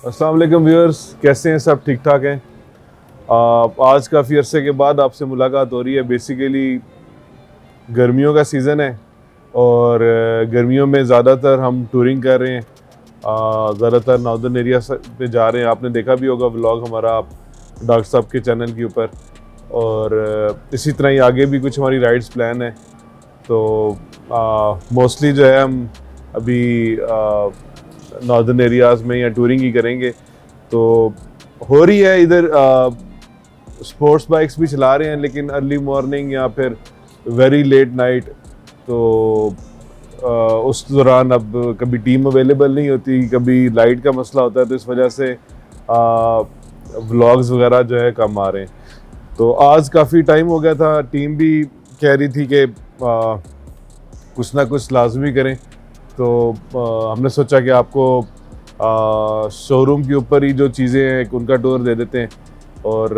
अस्सलाम वालेकुम व्यूअर्स, कैसे हैं? सब ठीक ठाक हैं। आज काफ़ी अरसे के बाद आपसे मुलाकात हो रही है। बेसिकली गर्मियों का सीज़न है और गर्मियों में ज़्यादातर हम टूरिंग कर रहे हैं। ज़्यादातर नॉर्दर्न एरिया पे जा रहे हैं। आपने देखा भी होगा व्लॉग हमारा डॉक्टर साहब के चैनल के ऊपर, और इसी तरह ही आगे भी कुछ हमारी राइड्स प्लान है। तो मोस्टली जो है हम अभी नॉर्दर्न एरियाज़ में या टूरिंग ही करेंगे। तो हो रही है इधर स्पोर्ट्स बाइक्स भी चला रहे हैं, लेकिन अर्ली मॉर्निंग या फिर वेरी लेट नाइट। तो उस दौरान अब कभी टीम अवेलेबल नहीं होती, कभी लाइट का मसला होता है, तो इस वजह से व्लॉग्स वगैरह जो है कम आ रहे हैं। तो आज काफ़ी टाइम हो गया था, टीम भी कह रही थी कि कुछ ना कुछ लाजमी करें। तो हमने सोचा कि आपको शोरूम के ऊपर ही जो चीज़ें हैं उनका टूर दे देते हैं। और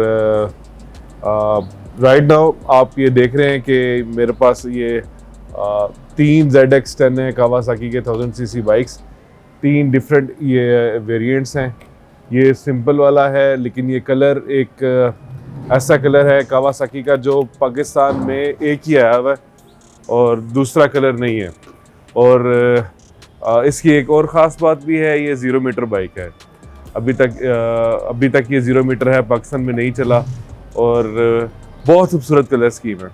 राइट नाउ आप ये देख रहे हैं कि मेरे पास ये 3 ZX10 है, कावासाकी के 1000 सीसी बाइक्स। 3 डिफरेंट ये वेरिएंट्स हैं। ये सिंपल वाला है, लेकिन ये कलर एक ऐसा कलर है कावासाकी का जो पाकिस्तान में एक ही आया हुआ है और दूसरा कलर नहीं है। और इसकी एक और ख़ास बात भी है, ये 0 मीटर बाइक है। अभी तक ये 0 मीटर है, पाकिस्तान में नहीं चला, और बहुत खूबसूरत कलर स्कीम है।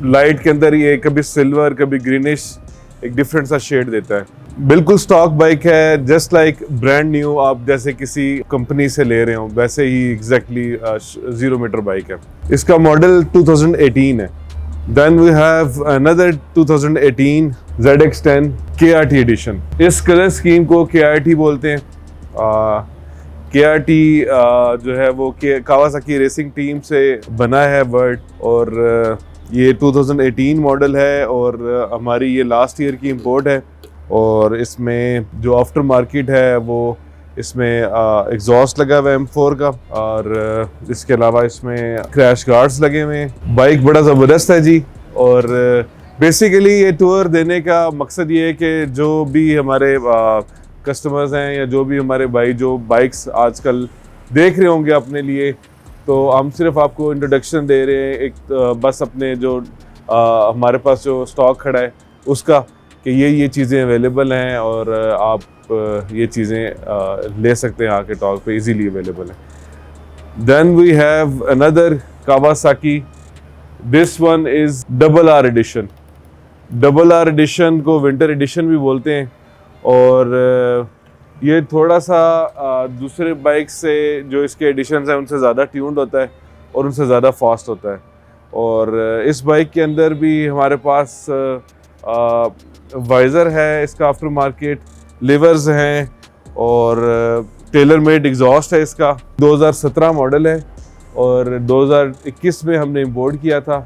लाइट के अंदर ये कभी सिल्वर कभी ग्रीनिश एक डिफरेंट सा शेड देता है। बिल्कुल स्टॉक बाइक है, जस्ट लाइक ब्रांड न्यू। आप जैसे किसी कंपनी से ले रहे हो वैसे ही एग्जैक्टली 0 मीटर बाइक है। इसका मॉडल 2018 है। Then we have another 2018 ZX10 KRT edition। इस कलर स्कीम को KRT बोलते हैं। KRT जो है वो कावासाकी रेसिंग टीम से बना है वर्ड, और ये 2018 मॉडल है और हमारी ये लास्ट ईयर की इंपोर्ट है। और इसमें जो आफ्टर मार्केट है वो इसमें एग्जॉस्ट लगा हुआ है M4 का, और इसके अलावा इसमें क्रैश गार्ड्स लगे हुए हैं। बाइक बड़ा ज़बरदस्त है जी। और बेसिकली ये टूर देने का मकसद ये है कि जो भी हमारे कस्टमर्स हैं या जो भी हमारे भाई जो बाइक्स आजकल देख रहे होंगे अपने लिए, तो हम सिर्फ आपको इंट्रोडक्शन दे रहे हैं एक बस अपने जो हमारे पास जो स्टॉक खड़ा है उसका, कि ये चीज़ें अवेलेबल हैं और आप ये चीज़ें ले सकते हैं आके टॉक पे, इजीली अवेलेबल है। Then we have another Kawasaki. This one is RRR edition. RRR edition को विंटर एडिशन भी बोलते हैं। और ये थोड़ा सा दूसरे बाइक से जो इसके एडिशंस हैं उनसे ज़्यादा ट्यून्ड होता है और उनसे ज़्यादा फास्ट होता है। और इस बाइक के अंदर भी हमारे पास वाइज़र है, इसका आफ्टर मार्केट लिवर्स हैं, और टेलर मेड एग्जॉस्ट है। इसका 2017 मॉडल है और 2021 में हमने इंपोर्ट किया था,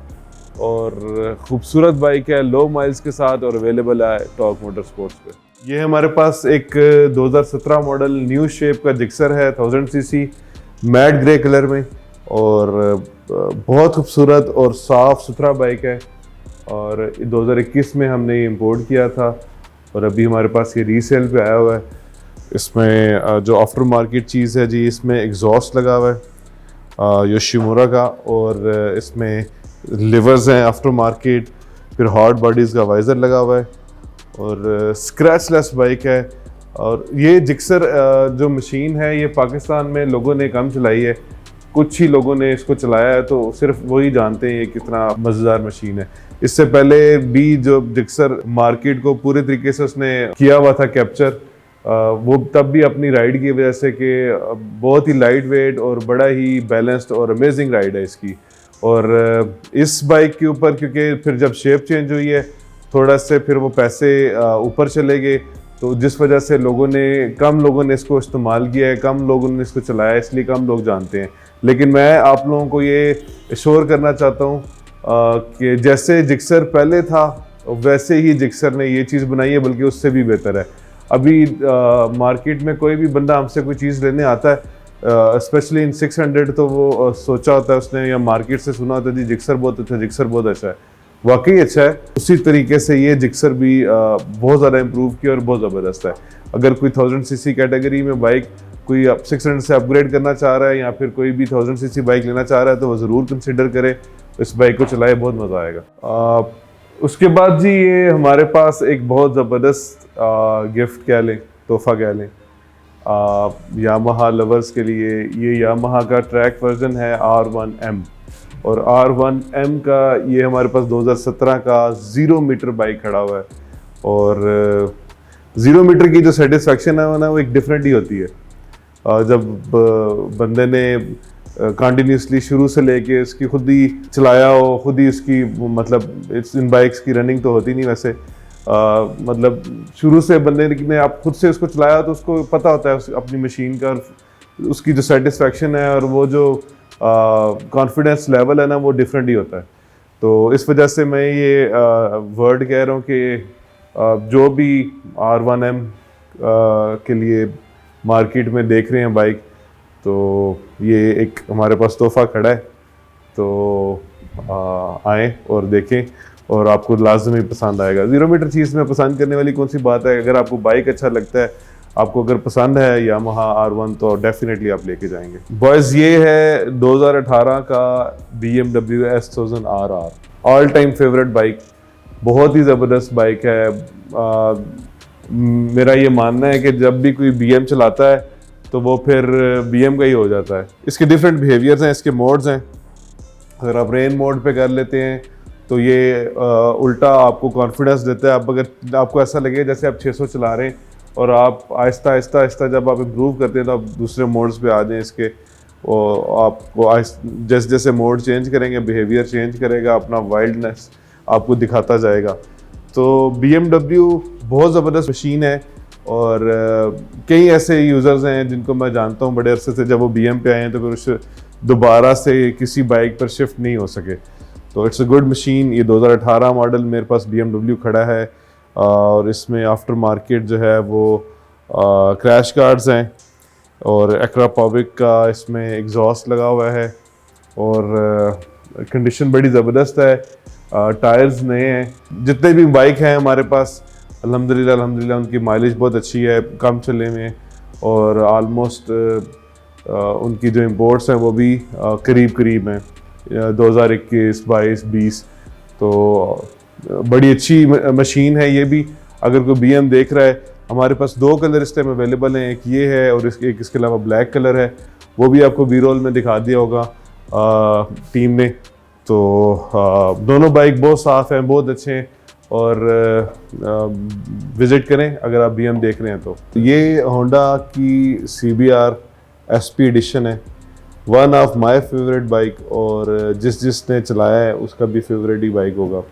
और ख़ूबसूरत बाइक है लो माइल्स के साथ, और अवेलेबल है टॉक मोटर स्पोर्ट्स पे। ये हमारे पास एक 2017 मॉडल न्यू शेप का जिक्सर है 1000 सीसी मैट ग्रे कलर में, और बहुत खूबसूरत और साफ़ सुथरा बाइक है। और 2021 में हमने ये इंपोर्ट किया था और अभी हमारे पास ये रीसेल पे आया हुआ है। इसमें जो आफ्टर मार्केट चीज़ है जी, इसमें एग्जॉस्ट लगा हुआ है योशिमुरा का, और इसमें लिवर्स हैं आफ्टर मार्केट, फिर हार्ड बॉडीज़ का वाइज़र लगा हुआ है, और स्क्रैचलेस बाइक है। और ये जिक्सर जो मशीन है ये पाकिस्तान में लोगों ने कम चलाई है, कुछ ही लोगों ने इसको चलाया है, तो सिर्फ वही जानते हैं ये कितना मज़ेदार मशीन है। इससे पहले भी जो जिक्सर मार्केट को पूरे तरीके से उसने किया हुआ था कैप्चर, वो तब भी अपनी राइड की वजह से कि बहुत ही लाइट वेट और बड़ा ही बैलेंस्ड और अमेजिंग राइड है इसकी। और इस बाइक के ऊपर क्योंकि फिर जब शेप चेंज हुई है थोड़ा से, फिर वो पैसे ऊपर चले गए, तो जिस वजह से कम लोगों ने इसको इस्तेमाल किया है, कम लोगों ने इसको चलाया, इसलिए कम लोग जानते हैं। लेकिन मैं आप लोगों को ये श्योर करना चाहता हूँ कि जैसे जिक्सर पहले था वैसे ही जिक्सर ने ये चीज़ बनाई है, बल्कि उससे भी बेहतर है। अभी मार्केट में कोई भी बंदा हमसे कोई चीज़ लेने आता है, स्पेशली इन 600, तो वो सोचा होता है उसने या मार्केट से सुना होता है जी जिक्सर बहुत अच्छा है। वाकई अच्छा है। उसी तरीके से ये जिक्सर भी बहुत ज़्यादा इम्प्रूव किया और बहुत ज़बरदस्त है। अगर कोई 1000 सीसी कैटेगरी में बाइक कोई 600 से अपग्रेड करना चाह रहा है या फिर कोई भी 1000 सीसी बाइक लेना चाह रहा है तो वो ज़रूर कंसिडर करे, इस बाइक को चलाए, बहुत मज़ा आएगा। उसके बाद जी ये हमारे पास एक बहुत ज़बरदस्त गिफ्ट कह लें, तोहफा कह लें, यामाहा लवर्स के लिए। ये यामाहा का ट्रैक वर्जन है R1M, और R1M का ये हमारे पास 2017 का 0 मीटर बाइक खड़ा हुआ है। और 0 मीटर की जो सेटिस्फेक्शन है ना वो एक डिफरेंट ही होती है। जब बंदे ने कंटिन्यूसली शुरू से लेके इसकी खुद ही चलाया हो, खुद ही इसकी मतलब इन बाइक्स की रनिंग तो होती नहीं वैसे, मतलब शुरू से बंदे ने आप खुद से उसको चलाया तो उसको पता होता है अपनी मशीन का, उसकी जो सेटिस्फेक्शन है और वो जो कॉन्फिडेंस लेवल है ना वो डिफरेंट ही होता है। तो इस वजह से मैं ये वर्ड कह रहा हूँ कि जो भी R1M के लिए मार्केट में देख रहे हैं बाइक, तो ये एक हमारे पास तोहफा खड़ा है, तो आएँ और देखें और आपको लाजमी पसंद आएगा। 0 मीटर चीज़ में पसंद करने वाली कौन सी बात है। अगर आपको बाइक अच्छा लगता है, आपको अगर पसंद है यामाहा R1 तो डेफिनेटली आप लेके जाएंगे। बॉयज़ ये है 2018 का BMW S1000 RR, all time favourite bike, बहुत ही ज़बरदस्त बाइक है। मेरा ये मानना है कि जब भी कोई BM चलाता है तो वो फिर BM का ही हो जाता है। इसके डिफरेंट बिहेवियर्स हैं, इसके मोड्स हैं। अगर आप रेन मोड पे कर लेते हैं तो ये उल्टा आपको कॉन्फिडेंस देता है। अब अगर आपको ऐसा लगे जैसे आप 600 चला रहे हैं और आप आहिस्ता आहिस्ता आहिस्ता जब आप इम्प्रूव करते हैं तो आप दूसरे मोड्स पे आ जाएं इसके, और आपको जैसे जैसे मोड चेंज करेंगे बिहेवियर चेंज करेगा, अपना वाइल्डनेस आपको दिखाता जाएगा। तो BMW बहुत ज़बरदस्त मशीन है, और कई ऐसे यूज़र्स हैं जिनको मैं जानता हूँ बड़े अरसे से, जब वो BM पे आए हैं तो फिर उससे दोबारा से किसी बाइक पर शिफ्ट नहीं हो सके। तो इट्स अ गुड मशीन। ये 2018 मॉडल मेरे पास BMW खड़ा है, और इसमें आफ्टर मार्केट जो है वो क्रैश गार्ड्स हैं, और एक्रापोविक का इसमें एग्जॉस्ट लगा हुआ है, और कंडीशन बड़ी ज़बरदस्त है। टायर्स नए हैं। जितने भी बाइक हैं हमारे पास अल्हम्दुलिल्लाह उनकी माइलेज बहुत अच्छी है, कम चले में, और आलमोस्ट उनकी जो इंपोर्ट्स हैं वो भी करीब करीब हैं 2021, 22, 20। तो बड़ी अच्छी मशीन है ये भी। अगर कोई BM देख रहा है, हमारे पास 2 कलर इस टाइम अवेलेबल हैं, एक ये है और एक इसके अलावा ब्लैक कलर है, वो भी आपको B-रोल में दिखा दिया होगा टीम ने। तो दोनों बाइक बहुत साफ़ हैं, बहुत अच्छे हैं, और विज़िट करें अगर आप BM देख रहे हैं तो। ये होंडा की CBR SP एडिशन है, one of my favourite bike, और जिसने चलाया है उसका भी फेवरेट ही बाइक होगा।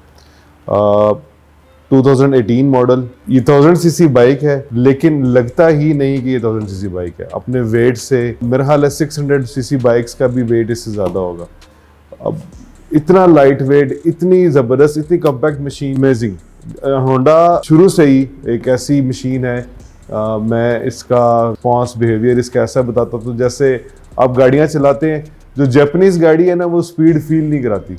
2018 मॉडल, ये 1000 सीसी बाइक है, लेकिन लगता ही नहीं कि ये 1000 सीसी बाइक है। अपने वेट से मेरा ख्याल है 600 सीसी बाइक्स का भी वेट इससे ज़्यादा होगा। अब इतना लाइट वेट, इतनी ज़बरदस्त, इतनी कॉम्पैक्ट मशीन, अमेजिंग। होंडा शुरू से ही एक ऐसी मशीन है, मैं इसका रिस्पॉन्स बिहेवियर इसका ऐसा बताता हूँ, तो जैसे आप गाड़ियाँ चलाते हैं, जो जापानीज़ गाड़ी है ना वो स्पीड फील नहीं कराती,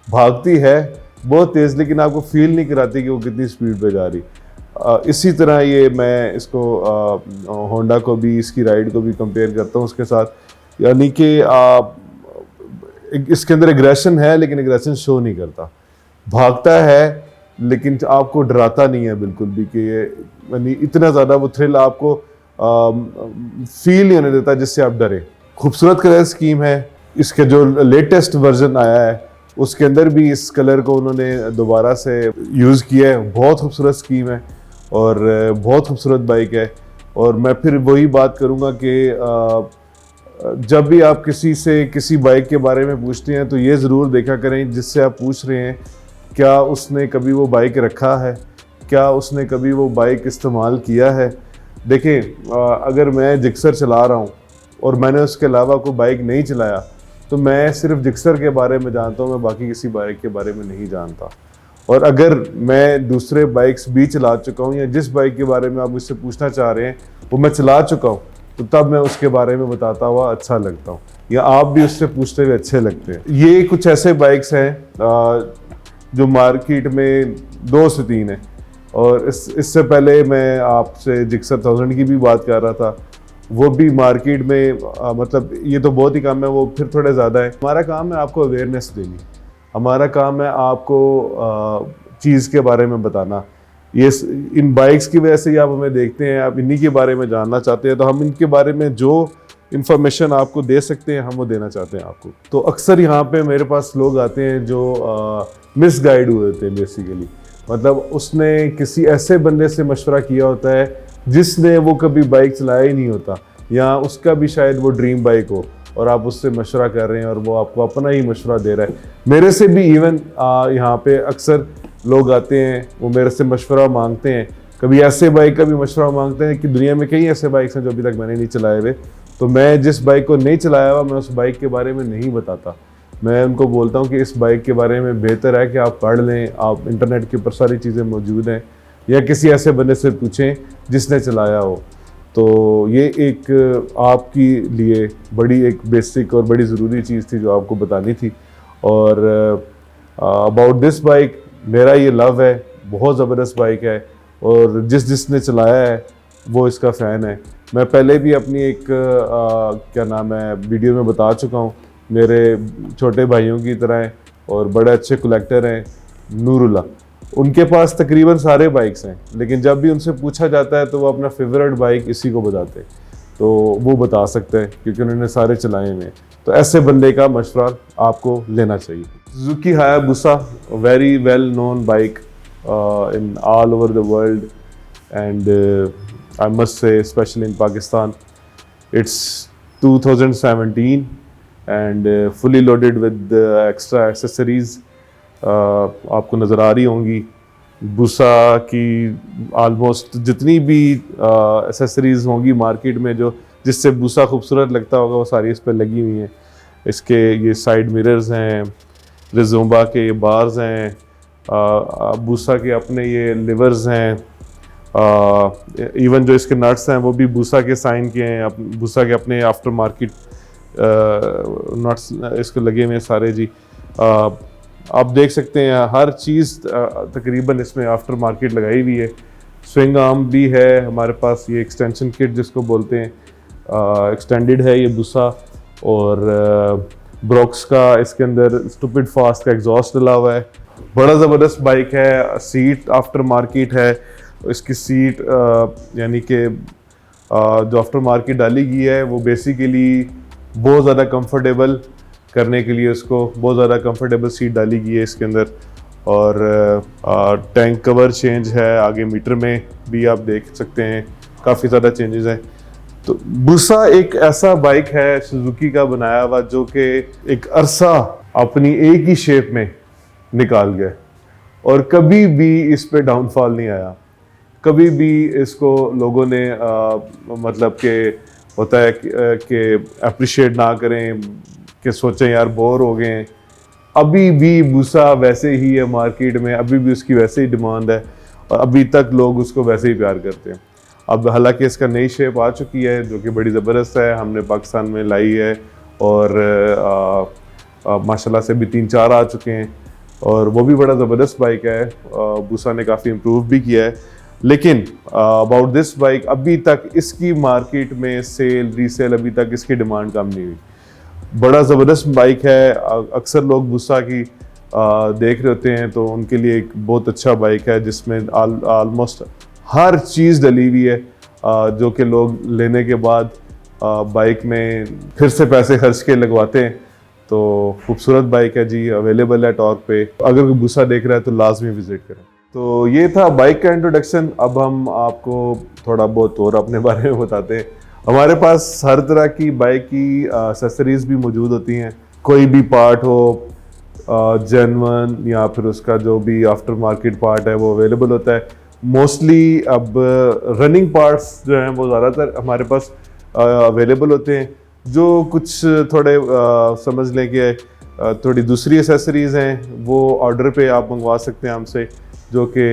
भागती है बहुत तेज़ लेकिन आपको फील नहीं कराती कि वो कितनी स्पीड पे जा रही। इसी तरह ये मैं इसको होंडा को भी, इसकी राइड को भी कंपेयर करता हूँ उसके साथ, यानी कि इसके अंदर एग्रेशन है लेकिन एग्रेशन शो नहीं करता, भागता है लेकिन आपको डराता नहीं है बिल्कुल भी, कि ये यानी इतना ज़्यादा वो थ्रिल आपको फील नहीं होने देता जिससे आप डरें। खूबसूरत कलर स्कीम है। इसके जो लेटेस्ट वर्जन आया है उसके अंदर भी इस कलर को उन्होंने दोबारा से यूज़ किया है। बहुत खूबसूरत स्कीम है और बहुत खूबसूरत बाइक है। और मैं फिर वही बात करूँगा कि जब भी आप किसी से किसी बाइक के बारे में पूछते हैं तो ये ज़रूर देखा करें जिससे आप पूछ रहे हैं क्या उसने कभी वो बाइक रखा है, क्या उसने कभी वो बाइक इस्तेमाल किया है। देखें, अगर मैं जिक्सर चला रहा हूँ और मैंने उसके अलावा कोई बाइक नहीं चलाया तो मैं सिर्फ जिक्सर के बारे में जानता हूँ, मैं बाकी किसी बाइक के बारे में नहीं जानता। और अगर मैं दूसरे बाइक्स भी चला चुका हूँ या जिस बाइक के बारे में आप मुझसे पूछना चाह रहे हैं वो मैं चला चुका हूँ, तो तब मैं उसके बारे में बताता हुआ अच्छा लगता हूँ, या आप भी उससे पूछते हुए अच्छे लगते हैं। ये कुछ ऐसे बाइक्स हैं जो मार्केट में 2 से 3 है। और इससे पहले मैं आपसे जिक्सर 1000 की भी बात कर रहा था, वो भी मार्केट में मतलब ये तो बहुत ही कम है, वो फिर थोड़े ज़्यादा है। हमारा काम है आपको अवेयरनेस देनी, हमारा काम है आपको चीज़ के बारे में बताना। ये इन बाइक्स की वजह से ही आप हमें देखते हैं, आप इन्हीं के बारे में जानना चाहते हैं, तो हम इनके बारे में जो इन्फॉर्मेशन आपको दे सकते हैं हम वो देना चाहते हैं आपको। तो अक्सर यहाँ पे मेरे पास लोग आते हैं जो मिसगाइड हुए होते हैं बेसिकली, मतलब उसने किसी ऐसे बंदे से मशवरा किया होता है जिसने वो कभी बाइक चलाया ही नहीं होता, या उसका भी शायद वो ड्रीम बाइक हो, और आप उससे मशवरा कर रहे हैं और वो आपको अपना ही मशवरा दे रहा है। मेरे से भी इवन यहाँ पे अक्सर लोग आते हैं, वो मेरे से मशवरा मांगते हैं, कभी ऐसे बाइक का भी मशवरा मांगते हैं कि दुनिया में कई ऐसे बाइक्स हैं जो अभी तक मैंने नहीं चलाए हुए। तो मैं जिस बाइक को नहीं चलाया हुआ, मैं उस बाइक के बारे में नहीं बताता। मैं उनको बोलता हूँ कि इस बाइक के बारे में बेहतर है कि आप पढ़ लें, आप इंटरनेट के ऊपर सारी चीज़ें मौजूद हैं, या किसी ऐसे बंदे से पूछें जिसने चलाया हो। तो ये एक आपके लिए बड़ी एक बेसिक और बड़ी ज़रूरी चीज़ थी जो आपको बतानी थी। और अबाउट दिस बाइक, मेरा ये लव है, बहुत ज़बरदस्त बाइक है, और जिसने चलाया है वो इसका फ़ैन है। मैं पहले भी अपनी एक क्या नाम है वीडियो में बता चुका हूँ, मेरे छोटे भाइयों की तरह हैं और बड़े अच्छे कलेक्टर हैं नूरुल्लाह। उनके पास तकरीबन सारे बाइक्स हैं, लेकिन जब भी उनसे पूछा जाता है तो वो अपना फेवरेट बाइक इसी को बताते हैं, तो वो बता सकते हैं क्योंकि उन्होंने सारे चलाए हुए हैं। तो ऐसे बंदे का मशवरा आपको लेना चाहिए। Suzuki Hayabusa, very well known bike in all over the world, and I must say especially in Pakistan. It's 2017 and fully loaded with the extra accessories. आपको नज़र आ रही होंगी बुसा की ऑलमोस्ट जितनी भी एसेसरीज होंगी मार्केट में जो जिससे बुसा खूबसूरत लगता होगा वो सारी इस पर लगी हुई हैं। इसके ये साइड मिरर्स हैं, रिजोम्बा के ये बार्स हैं, बूसा के अपने ये लिवर्स हैं, इवन जो इसके नट्स हैं वो भी बूसा के साइन के हैं, बूसा के अपने आफ्टर मार्केट नट्स इसको लगे हुए हैं सारे जी। आप देख सकते हैं हर चीज़ तकरीबन इसमें आफ्टर मार्केट लगाई हुई है। स्विंग आर्म भी है हमारे पास, ये एक्सटेंशन किट जिसको बोलते हैं, एक्सटेंडेड है ये बूसा, और ब्रॉक्स का इसके अंदर स्टूपिड फास्ट का एग्जॉस्ट डला हुआ है। बड़ा ज़बरदस्त बाइक है, सीट आफ्टर मार्केट है, इसकी सीट यानी कि जो आफ्टर मार्केट डाली गई है वो बेसिकली बहुत ज़्यादा कंफर्टेबल करने के लिए उसको बहुत ज़्यादा कंफर्टेबल सीट डाली गई है इसके अंदर। और टैंक कवर चेंज है, आगे मीटर में भी आप देख सकते हैं काफ़ी ज़्यादा चेंजेस हैं। तो बुसा एक ऐसा बाइक है सुजुकी का बनाया हुआ जो कि एक अरसा अपनी एक ही शेप में निकाल गए और कभी भी इस पे डाउनफॉल नहीं आया। कभी भी इसको लोगों ने मतलब कि होता है कि अप्रिशिएट ना करें, कि सोचें यार बोर हो गए हैं, अभी भी बुसा वैसे ही है मार्केट में, अभी भी उसकी वैसे ही डिमांड है और अभी तक लोग उसको वैसे ही प्यार करते हैं। अब हालांकि इसका नई शेप आ चुकी है जो कि बड़ी ज़बरदस्त है, हमने पाकिस्तान में लाई है और माशाल्लाह से भी 3-4 आ चुके हैं और वो भी बड़ा ज़बरदस्त बाइक है। बुसा ने काफ़ी इम्प्रूव भी किया है, लेकिन अबाउट दिस बाइक अभी तक इसकी मार्केट में सेल रीसेल अभी तक इसकी डिमांड कम नहीं हुई। बड़ा ज़बरदस्त बाइक है, अक्सर लोग बुसा की देख रहे होते हैं तो उनके लिए एक बहुत अच्छा बाइक है जिसमें ऑलमोस्ट हर चीज़ डली हुई है, जो कि लोग लेने के बाद बाइक में फिर से पैसे खर्च के लगवाते हैं। तो खूबसूरत बाइक है जी, अवेलेबल है टॉर्क पे। अगर कोई बुसा देख रहा है तो लाजमी विजिट करें। तो ये था बाइक का इंट्रोडक्शन। अब हम आपको थोड़ा बहुत और अपने बारे में बताते हैं। हमारे पास हर तरह की बाइक की एक्सेसरीज भी मौजूद होती हैं, कोई भी पार्ट हो जेन्युइन या फिर उसका जो भी आफ्टर मार्केट पार्ट है वो अवेलेबल होता है। मोस्टली अब रनिंग पार्ट्स जो हैं वो ज़्यादातर हमारे पास अवेलेबल होते हैं, जो कुछ थोड़े समझ लें कि थोड़ी दूसरी एसेसरीज़ हैं वो ऑर्डर पे आप मंगवा सकते हैं हमसे, जो कि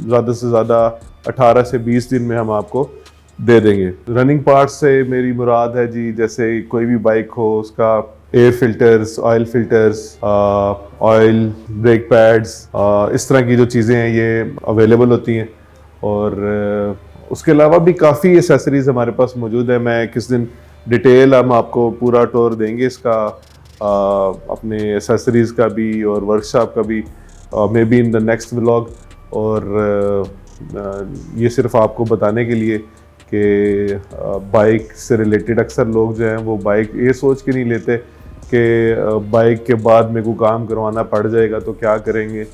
ज़्यादा से ज़्यादा 18 से 20 दिन में हम आपको दे देंगे। रनिंग पार्ट्स से मेरी मुराद है जी, जैसे कोई भी बाइक हो उसका air filters, oil filters, oil brake pads, इस तरह की जो चीज़ें हैं ये अवेलेबल होती हैं। और उसके अलावा भी काफ़ी एसेसरीज़ हमारे पास मौजूद है। मैं किस दिन डिटेल हम आपको पूरा टूर देंगे इसका, अपने एसेसरीज़ का भी और वर्कशॉप का भी, may be in the next vlog. और ये सिर्फ आपको बताने के लिए कि बाइक से रिलेटेड अक्सर लोग जो हैं वो बाइक ये सोच के नहीं लेते कि बाइक के बाद मेरे को काम करवाना पड़ जाएगा तो क्या करेंगे।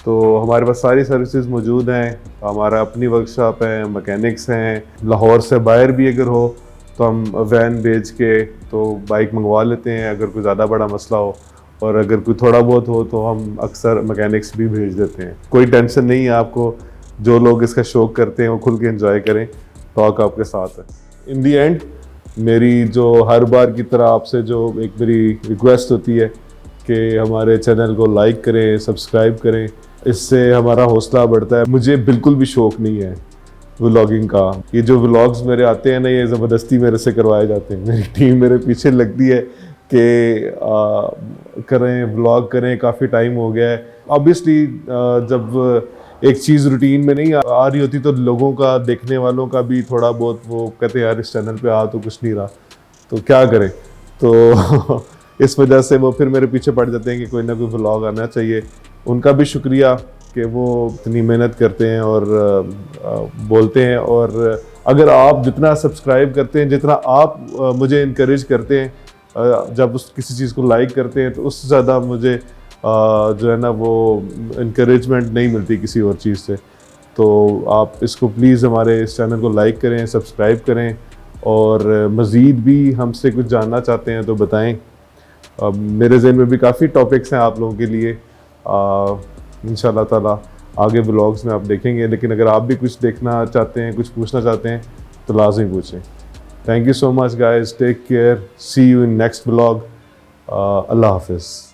तो हमारे पास सारी सर्विसेज मौजूद हैं, हमारा अपनी वर्कशॉप है, मैकेनिक्स हैं। लाहौर से बाहर भी अगर हो तो हम वैन भेज के तो बाइक मंगवा लेते हैं अगर कोई ज़्यादा बड़ा मसला हो, और अगर कोई थोड़ा बहुत हो तो हम अक्सर मैकेनिक्स भी भेज देते हैं। कोई टेंशन नहीं है आपको, जो लोग इसका शौक करते हैं वो खुल के एंजॉय करें, टॉक आपके साथ है। इन दी एंड मेरी जो हर बार की तरह आपसे जो एक मेरी रिक्वेस्ट होती है कि हमारे चैनल को लाइक करें, सब्सक्राइब करें, इससे हमारा हौसला बढ़ता है। मुझे बिल्कुल भी शौक नहीं है व्लॉगिंग का। ये जो व्लॉग्स मेरे आते हैं ना, ये ज़बरदस्ती मेरे से करवाए जाते हैं। मेरी टीम मेरे पीछे लगती है कि करें, व्लॉग करें, काफ़ी टाइम हो गया है। ऑब्वियसली जब एक चीज़ रूटीन में नहीं आ रही होती तो लोगों का, देखने वालों का भी थोड़ा बहुत वो कहते हैं यार इस चैनल पे आ तो कुछ नहीं रहा, तो क्या करें। तो इस वजह से वो फिर मेरे पीछे पड़ जाते हैं कि कोई ना कोई व्लॉग आना चाहिए। उनका भी शुक्रिया कि वो इतनी मेहनत करते हैं और बोलते हैं। और अगर आप जितना सब्सक्राइब करते हैं, जितना आप मुझे इनकरेज करते हैं, जब उस किसी चीज़ को लाइक करते हैं तो उससे ज़्यादा मुझे जो है ना वो इनकरेजमेंट नहीं मिलती किसी और चीज़ से। तो आप इसको प्लीज़ हमारे इस चैनल को लाइक करें, सब्सक्राइब करें, और मज़ीद भी हमसे कुछ जानना चाहते हैं तो बताएं। मेरे ज़हन में भी काफ़ी टॉपिक्स हैं आप लोगों के लिए, इंशाल्लाह ताला आगे व्लॉग्स में आप देखेंगे। लेकिन अगर आप भी कुछ देखना चाहते हैं, कुछ पूछना चाहते हैं तो लाजमी पूछें। Thank you so much guys, take care, see you in next vlog. अल्लाह हाफिज़।